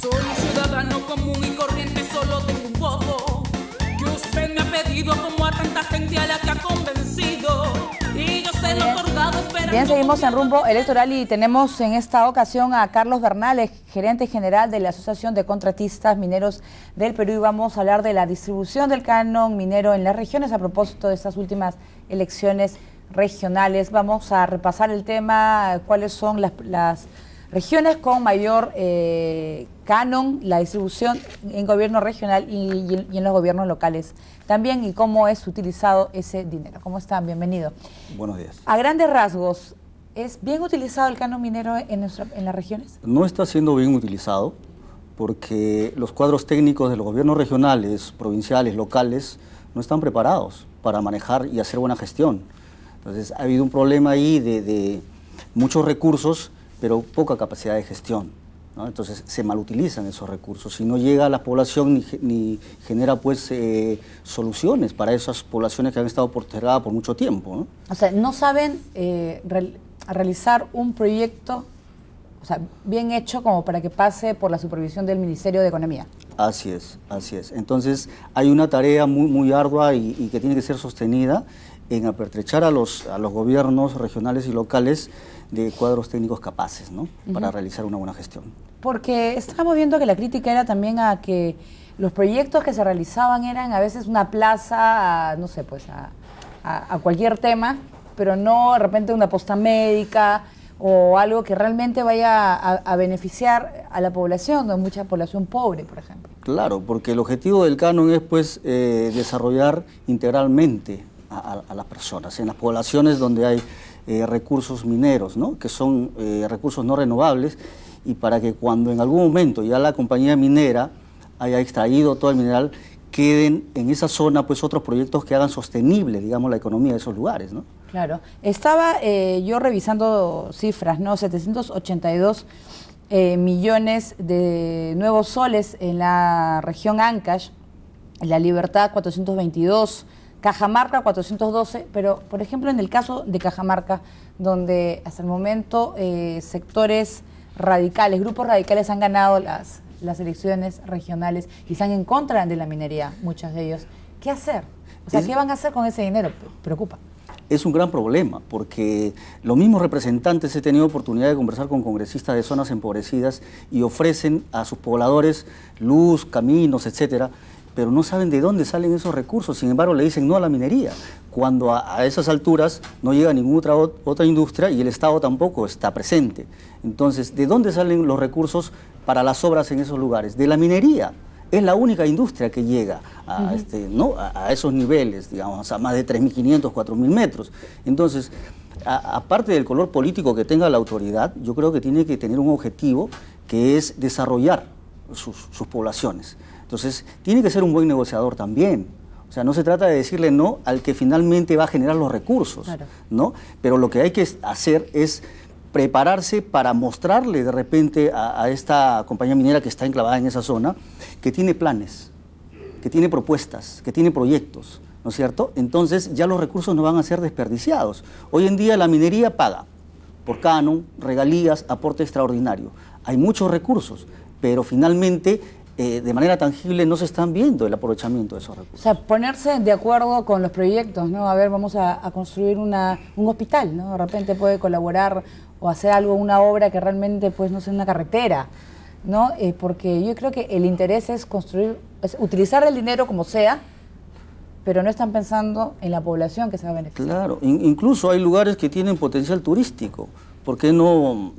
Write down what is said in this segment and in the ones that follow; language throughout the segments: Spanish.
Soy ciudadano común y corriente, solo tengo un voto que usted me ha pedido, como a tanta gente a la que ha convencido. Y yo se lo he otorgado esperando. Bien, seguimos en rumbo electoral y tenemos en esta ocasión a Carlos Bernales, gerente general de la Asociación de Contratistas Mineros del Perú, y vamos a hablar de la distribución del canon minero en las regiones a propósito de estas últimas elecciones regionales. Vamos a repasar el tema, cuáles son las regiones con mayor canon, la distribución en gobierno regional y en los gobiernos locales también, y cómo es utilizado ese dinero. ¿Cómo están? Bienvenido. Buenos días. A grandes rasgos, ¿es bien utilizado el canon minero en las regiones? No está siendo bien utilizado porque los cuadros técnicos de los gobiernos regionales, provinciales, locales, no están preparados para manejar y hacer buena gestión. Entonces ha habido un problema ahí de muchos recursos, pero poca capacidad de gestión, ¿no? Entonces se malutilizan esos recursos y no llega a la población ni genera pues soluciones para esas poblaciones que han estado postergadas por mucho tiempo, ¿no? O sea, no saben realizar un proyecto, o sea, bien hecho como para que pase por la supervisión del Ministerio de Economía. Así es, así es. Entonces hay una tarea muy ardua y que tiene que ser sostenida en apertrechar a los gobiernos regionales y locales de cuadros técnicos capaces, ¿no? Para realizar una buena gestión. Porque estábamos viendo que la crítica era también a que los proyectos que se realizaban eran a veces una plaza, no sé, pues a cualquier tema, pero no de repente una posta médica o algo que realmente vaya a beneficiar a la población, de mucha población pobre, por ejemplo. Claro, porque el objetivo del canon es pues desarrollar integralmente a las personas, en las poblaciones donde hay recursos mineros, ¿no? Que son recursos no renovables, y para que cuando en algún momento ya la compañía minera haya extraído todo el mineral, queden en esa zona pues otros proyectos que hagan sostenible, digamos, la economía de esos lugares, ¿no? Claro. Estaba yo revisando cifras, ¿no? 782 millones de nuevos soles en la región Ancash, La Libertad 422, Cajamarca 412, pero por ejemplo en el caso de Cajamarca, donde hasta el momento sectores radicales, grupos radicales han ganado las elecciones regionales y están en contra de la minería, muchos de ellos, ¿qué hacer? O sea, ¿qué van a hacer con ese dinero? Preocupa. Es un gran problema, porque los mismos representantes, he tenido oportunidad de conversar con congresistas de zonas empobrecidas y ofrecen a sus pobladores luz, caminos, etcétera, pero no saben de dónde salen esos recursos. Sin embargo, le dicen no a la minería, cuando a esas alturas no llega ninguna otra industria y el Estado tampoco está presente. Entonces, ¿de dónde salen los recursos para las obras en esos lugares? De la minería. Es la única industria que llega a esos niveles, digamos, a más de 3.500, 4.000 metros. Entonces, aparte del color político que tenga la autoridad, yo creo que tiene que tener un objetivo que es desarrollar sus poblaciones. Entonces, tiene que ser un buen negociador también. O sea, no se trata de decirle no al que finalmente va a generar los recursos, claro, ¿no? Pero lo que hay que hacer es prepararse para mostrarle de repente a esta compañía minera que está enclavada en esa zona, que tiene planes, que tiene propuestas, que tiene proyectos, ¿no es cierto? Entonces ya los recursos no van a ser desperdiciados. Hoy en día la minería paga por canon, regalías, aporte extraordinario. Hay muchos recursos, pero finalmente de manera tangible no se están viendo el aprovechamiento de esos recursos. O sea, ponerse de acuerdo con los proyectos, ¿no? A ver, vamos a construir un hospital, ¿no? De repente puede colaborar o hacer algo, una obra que realmente, pues, no sé, una carretera, ¿no? Porque yo creo que el interés es utilizar el dinero como sea, pero no están pensando en la población que se va a beneficiar. Claro, incluso hay lugares que tienen potencial turístico. ¿Por qué no,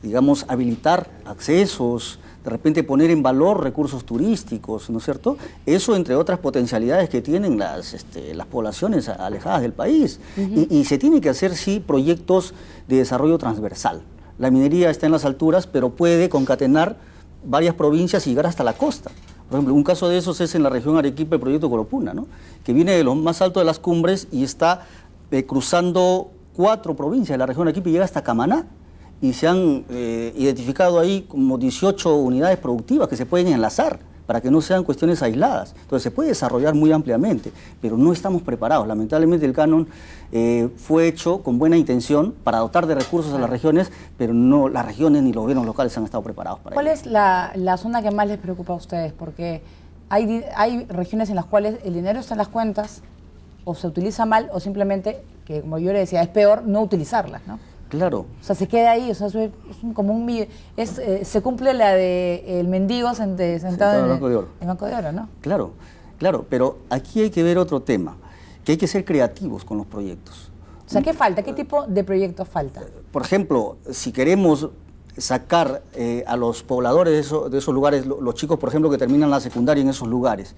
digamos, habilitar accesos, de repente poner en valor recursos turísticos, ¿no es cierto? Eso entre otras potencialidades que tienen las poblaciones alejadas del país. Y se tiene que hacer, sí, proyectos de desarrollo transversal. La minería está en las alturas, pero puede concatenar varias provincias y llegar hasta la costa. Por ejemplo, un caso de esos es en la región Arequipa, el proyecto Coropuna, ¿no? Que viene de lo más alto de las cumbres y está cruzando 4 provincias de la región Arequipa y llega hasta Camaná. Y se han identificado ahí como 18 unidades productivas que se pueden enlazar para que no sean cuestiones aisladas. Entonces se puede desarrollar muy ampliamente, pero no estamos preparados. Lamentablemente el canon fue hecho con buena intención para dotar de recursos a las regiones, pero no las regiones ni los gobiernos locales han estado preparados para ello. ¿Cuál es la zona que más les preocupa a ustedes? Porque hay regiones en las cuales el dinero está en las cuentas, o se utiliza mal, o simplemente, que como yo le decía, es peor no utilizarlas, ¿no? Claro. O sea, se queda ahí, o sea, se cumple la de el mendigo sentado en el Banco de Oro. El Banco de Oro, ¿no? Claro, claro, pero aquí hay que ver otro tema, que hay que ser creativos con los proyectos. O sea, ¿qué falta? ¿Qué tipo de proyectos falta? Por ejemplo, si queremos sacar a los pobladores de esos lugares, los chicos, por ejemplo, que terminan la secundaria en esos lugares,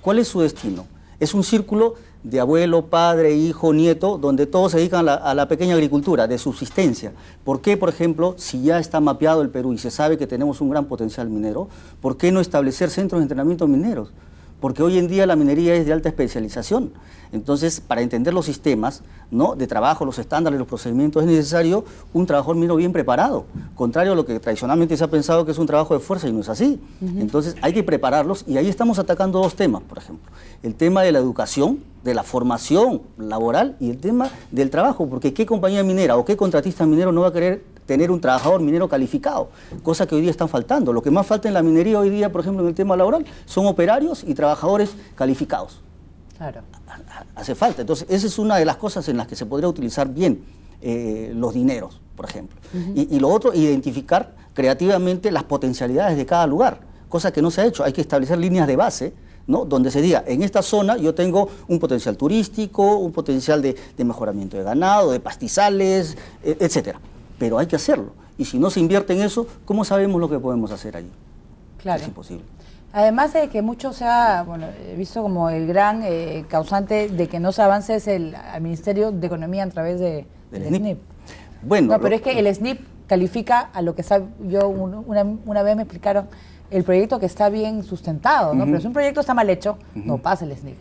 ¿cuál es su destino? Es un círculo de abuelo, padre, hijo, nieto, donde todos se dedican a la pequeña agricultura, de subsistencia. ¿Por qué, por ejemplo, si ya está mapeado el Perú y se sabe que tenemos un gran potencial minero, por qué no establecer centros de entrenamiento mineros? Porque hoy en día la minería es de alta especialización. Entonces, para entender los sistemas, ¿no?, de trabajo, los estándares, los procedimientos, es necesario un trabajador minero bien preparado, contrario a lo que tradicionalmente se ha pensado que es un trabajo de fuerza y no es así. Entonces, hay que prepararlos y ahí estamos atacando dos temas, por ejemplo. El tema de la educación, de la formación laboral y el tema del trabajo, porque ¿qué compañía minera o qué contratista minero no va a querer tener un trabajador minero calificado? Cosa que hoy día están faltando. Lo que más falta en la minería hoy día, por ejemplo, en el tema laboral, son operarios y trabajadores calificados. Claro. Hace falta. Entonces, esa es una de las cosas en las que se podría utilizar bien los dineros, por ejemplo. Y lo otro, identificar creativamente las potencialidades de cada lugar, cosa que no se ha hecho. Hay que establecer líneas de base, ¿no?, donde se diga, en esta zona yo tengo un potencial turístico, un potencial de mejoramiento de ganado, de pastizales, etcétera. Pero hay que hacerlo. Y si no se invierte en eso, ¿cómo sabemos lo que podemos hacer allí? Claro. Es imposible. Además de que mucho se ha visto como el gran causante de que no se avance es el Ministerio de Economía a través del SNIP. Bueno, no, pero es que el SNIP califica a lo que sabe, yo una vez me explicaron el proyecto que está bien sustentado, ¿no? Pero si un proyecto está mal hecho, no pasa el SNIP.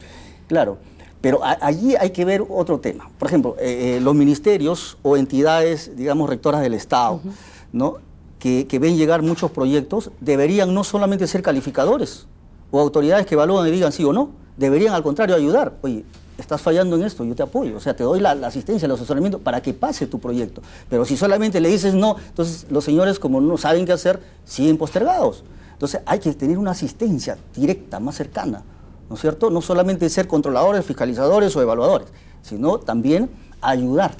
Claro, pero allí hay que ver otro tema. Por ejemplo, los ministerios o entidades, digamos, rectoras del Estado, ¿no?, que ven llegar muchos proyectos, deberían no solamente ser calificadores o autoridades que evalúan y digan sí o no, deberían al contrario ayudar. Oye, estás fallando en esto, yo te apoyo, o sea, te doy la asistencia, el asesoramiento para que pase tu proyecto. Pero si solamente le dices no, entonces los señores, como no saben qué hacer, siguen postergados. Entonces hay que tener una asistencia directa, más cercana, ¿no es cierto? No solamente ser controladores, fiscalizadores o evaluadores, sino también ayudar,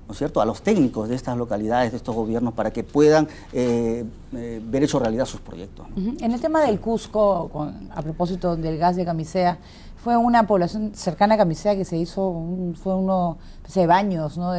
¿no es cierto?, a los técnicos de estas localidades, de estos gobiernos, para que puedan ver hecho realidad sus proyectos, ¿no? En el tema del Cusco, a propósito del gas de Camisea, fue una población cercana a Camisea que se hizo, fue uno especie de baños, ¿no?,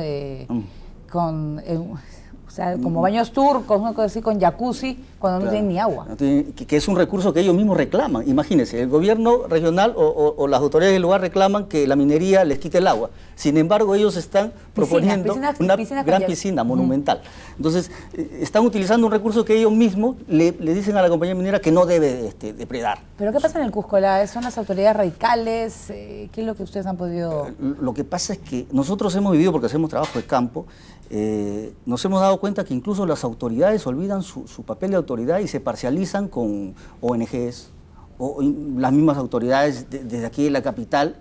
o sea, como baños turcos, una cosa así, con jacuzzi, cuando no tienen ni agua. Que es un recurso que ellos mismos reclaman. Imagínense, el gobierno regional o las autoridades del lugar reclaman que la minería les quite el agua. Sin embargo, ellos están proponiendo una gran piscina monumental. Entonces, están utilizando un recurso que ellos mismos le dicen a la compañía minera que no debe depredar. ¿Pero qué pasa en el Cusco? ¿Son las autoridades radicales? ¿Qué es lo que ustedes han podido...? Lo que pasa es que nosotros hemos vivido, porque hacemos trabajo de campo, nos hemos dado cuenta que incluso las autoridades olvidan su papel de autoridad y se parcializan con ONGs, o las mismas autoridades desde aquí de la capital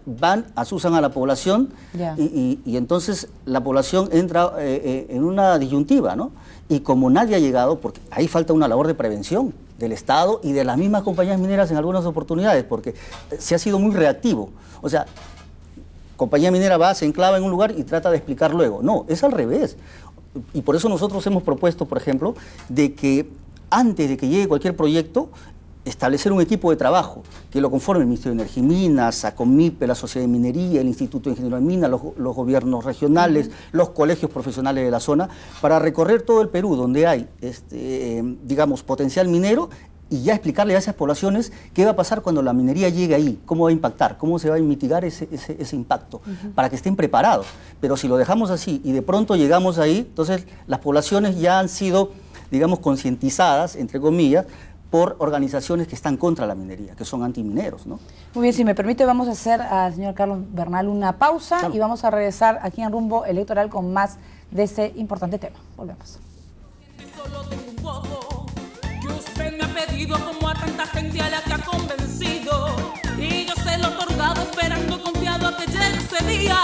asusan a la población y entonces la población entra en una disyuntiva, ¿no? Y como nadie ha llegado, porque ahí falta una labor de prevención del Estado y de las mismas compañías mineras en algunas oportunidades, porque se ha sido muy reactivo. O sea, compañía minera va, se enclava en un lugar y trata de explicar luego. No, es al revés. Y por eso nosotros hemos propuesto, por ejemplo, de que antes de que llegue cualquier proyecto, establecer un equipo de trabajo que lo conforme el Ministerio de Energía y Minas, ACOMIPE, la Sociedad de Minería, el Instituto de Ingeniería de Minas, los gobiernos regionales, los colegios profesionales de la zona, para recorrer todo el Perú donde hay, digamos, potencial minero, y ya explicarle a esas poblaciones qué va a pasar cuando la minería llegue ahí, cómo va a impactar, cómo se va a mitigar ese impacto, para que estén preparados. Pero si lo dejamos así y de pronto llegamos ahí, entonces las poblaciones ya han sido, digamos, concientizadas, entre comillas, por organizaciones que están contra la minería, que son antimineros, ¿no? Muy bien, si me permite, vamos a hacer al señor Carlos Bernal una pausa, claro, y vamos a regresar aquí en Rumbo Electoral con más de este importante tema. Volvemos. Solo tengo un voto que usted me ha pedido como a tanta gente a la que ha convencido. Y yo se lo he otorgado esperando confiado a que llegue ese día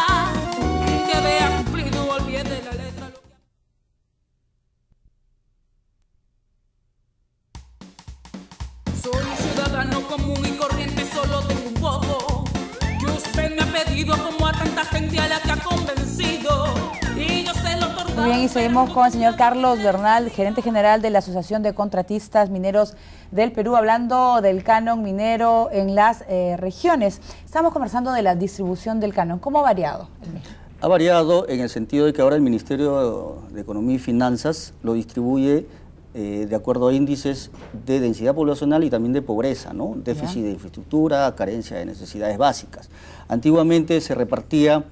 que vea cumplido, olvide la letra. Soy un ciudadano común y corriente, solo tengo un voto que usted me ha pedido como a tanta gente a la que ha convencido. Y yo se lo he otorgado. Muy bien, y seguimos con el señor Carlos Bernal, gerente general de la Asociación de Contratistas Mineros del Perú, hablando del canon minero en las regiones. Estamos conversando de la distribución del canon. ¿Cómo ha variado el mismo? Ha variado en el sentido de que ahora el Ministerio de Economía y Finanzas lo distribuye de acuerdo a índices de densidad poblacional y también de pobreza, ¿no? Déficit de infraestructura, carencia de necesidades básicas. Antiguamente se repartía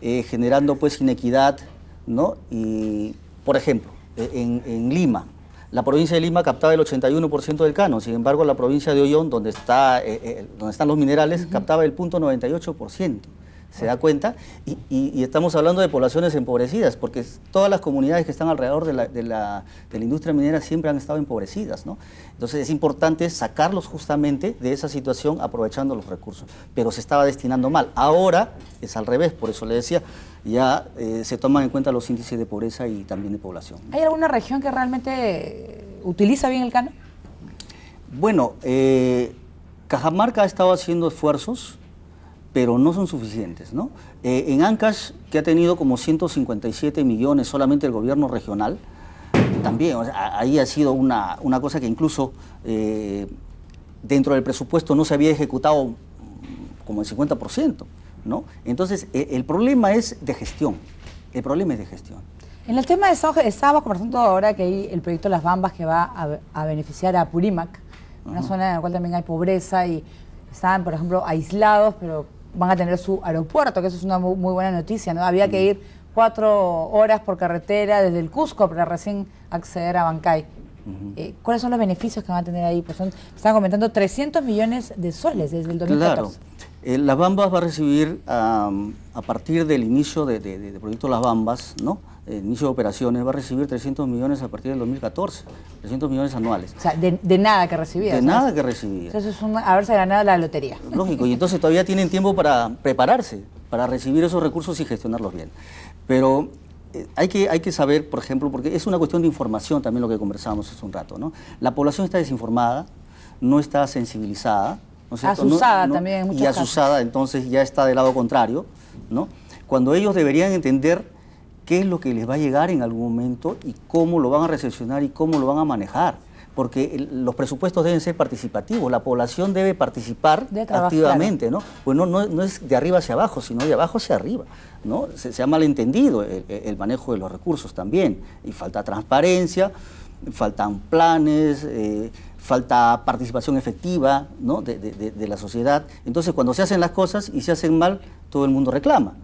generando pues inequidad, ¿no? Y, por ejemplo, en Lima, la provincia de Lima captaba el 81% del canon, sin embargo la provincia de Ollón, donde están los minerales, captaba el 0.98%. ¿Se da cuenta? Y estamos hablando de poblaciones empobrecidas, porque todas las comunidades que están alrededor de la industria minera siempre han estado empobrecidas, ¿no? Entonces es importante sacarlos justamente de esa situación aprovechando los recursos, pero se estaba destinando mal. Ahora es al revés, por eso le decía, ya se toman en cuenta los índices de pobreza y también de población. ¿Hay alguna región que realmente utiliza bien el canon? Bueno, Cajamarca ha estado haciendo esfuerzos, pero no son suficientes, ¿no? En Ancash, que ha tenido como 157 millones solamente el gobierno regional, también, o sea, ahí ha sido una cosa que incluso dentro del presupuesto no se había ejecutado como el 50%, ¿no? Entonces, el problema es de gestión, el problema es de gestión. En el tema de soja, estábamos conversando ahora que hay el proyecto Las Bambas que va a beneficiar a Apurímac, una zona en la cual también hay pobreza y están, por ejemplo, aislados, pero van a tener su aeropuerto, que eso es una muy buena noticia, ¿no? Había que ir 4 horas por carretera desde el Cusco para recién acceder a Bancay. ¿Cuáles son los beneficios que van a tener ahí? Pues están comentando 300 millones de soles desde el 2014. Claro. Las Bambas va a recibir, a partir del inicio de proyecto Las Bambas, ¿no? El inicio de operaciones, va a recibir 300 millones a partir del 2014, 300 millones anuales. O sea, de nada que recibía. De nada que recibía. Eso es haberse ganado la lotería. Lógico, y entonces todavía tienen tiempo para prepararse, para recibir esos recursos y gestionarlos bien. Pero hay que saber, por ejemplo, porque es una cuestión de información también lo que conversábamos hace un rato, ¿no? La población está desinformada, no está sensibilizada, ¿no es cierto? Asusada también en muchos casos. Y asusada, entonces ya está del lado contrario, ¿no? Cuando ellos deberían entender qué es lo que les va a llegar en algún momento y cómo lo van a recepcionar y cómo lo van a manejar. Porque los presupuestos deben ser participativos, la población debe participar activamente, claro, ¿no? Pues no es de arriba hacia abajo, sino de abajo hacia arriba, ¿no? Se ha malentendido el manejo de los recursos también, y falta transparencia, faltan planes, falta participación efectiva, ¿no? de la sociedad. Entonces cuando se hacen las cosas y se hacen mal, todo el mundo reclama.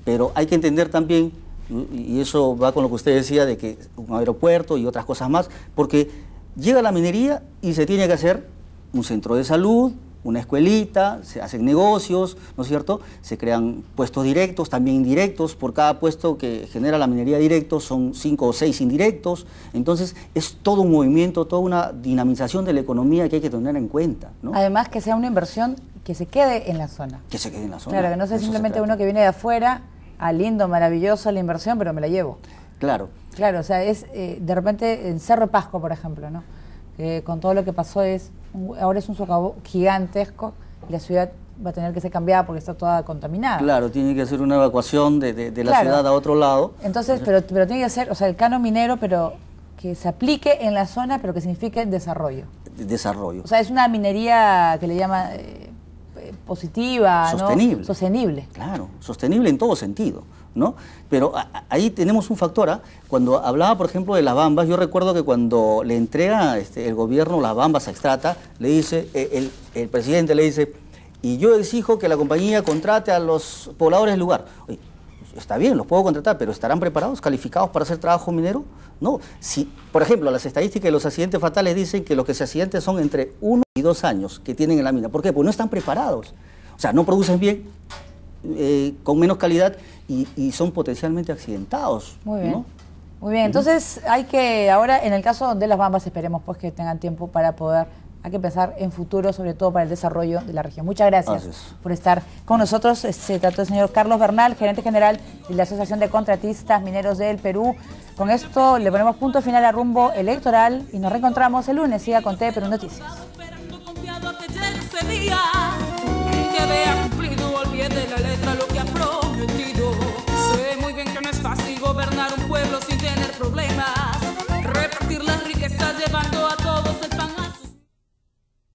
Pero hay que entender también, y eso va con lo que usted decía de que un aeropuerto y otras cosas más, porque llega la minería y se tiene que hacer un centro de salud, una escuelita, se hacen negocios, ¿no es cierto? Se crean puestos directos, también indirectos. Por cada puesto que genera la minería directo son 5 o 6 indirectos. Entonces es todo un movimiento, toda una dinamización de la economía que hay que tener en cuenta, ¿no? Además que sea una inversión que se quede en la zona. Que se quede en la zona. Claro, que no sea simplemente uno que viene de afuera, lindo, maravilloso la inversión, pero me la llevo. Claro. Claro, o sea, es de repente en Cerro Pasco, por ejemplo, ¿no? Con todo lo que pasó ahora es un socavón gigantesco y la ciudad va a tener que ser cambiada porque está toda contaminada. Claro, tiene que hacer una evacuación de la ciudad a otro lado. Entonces, pero tiene que ser, o sea, el canon minero, pero que se aplique en la zona, pero que signifique desarrollo. Desarrollo. O sea, es una minería que le llama positiva, sostenible. ¿no? Sostenible. Claro, sostenible en todo sentido, ¿no? Pero ahí tenemos un factor, Cuando hablaba, por ejemplo, de las Bambas, yo recuerdo que cuando le entrega el gobierno las Bambas a Xstrata, le dice, el presidente le dice, y yo exijo que la compañía contrate a los pobladores del lugar. Oye, está bien, los puedo contratar, pero ¿estarán preparados, calificados para hacer trabajo minero? No. Si, por ejemplo, las estadísticas de los accidentes fatales dicen que los que se accidenten son entre 1 y 2 años que tienen en la mina. ¿Por qué? Porque no están preparados. O sea, no producen bien, con menos calidad y son potencialmente accidentados. Muy bien. ¿No? Muy bien, entonces hay que, ahora en el caso de las Bambas esperemos pues que tengan tiempo para poder hay que pensar en futuro, sobre todo para el desarrollo de la región. Muchas gracias por estar con nosotros. Se trató del señor Carlos Bernal, gerente general de la Asociación de Contratistas Mineros del Perú. Con esto le ponemos punto final a Rumbo Electoral y nos reencontramos el lunes. Siga con TV Perú Noticias. Que vea cumplido, olvide la letra.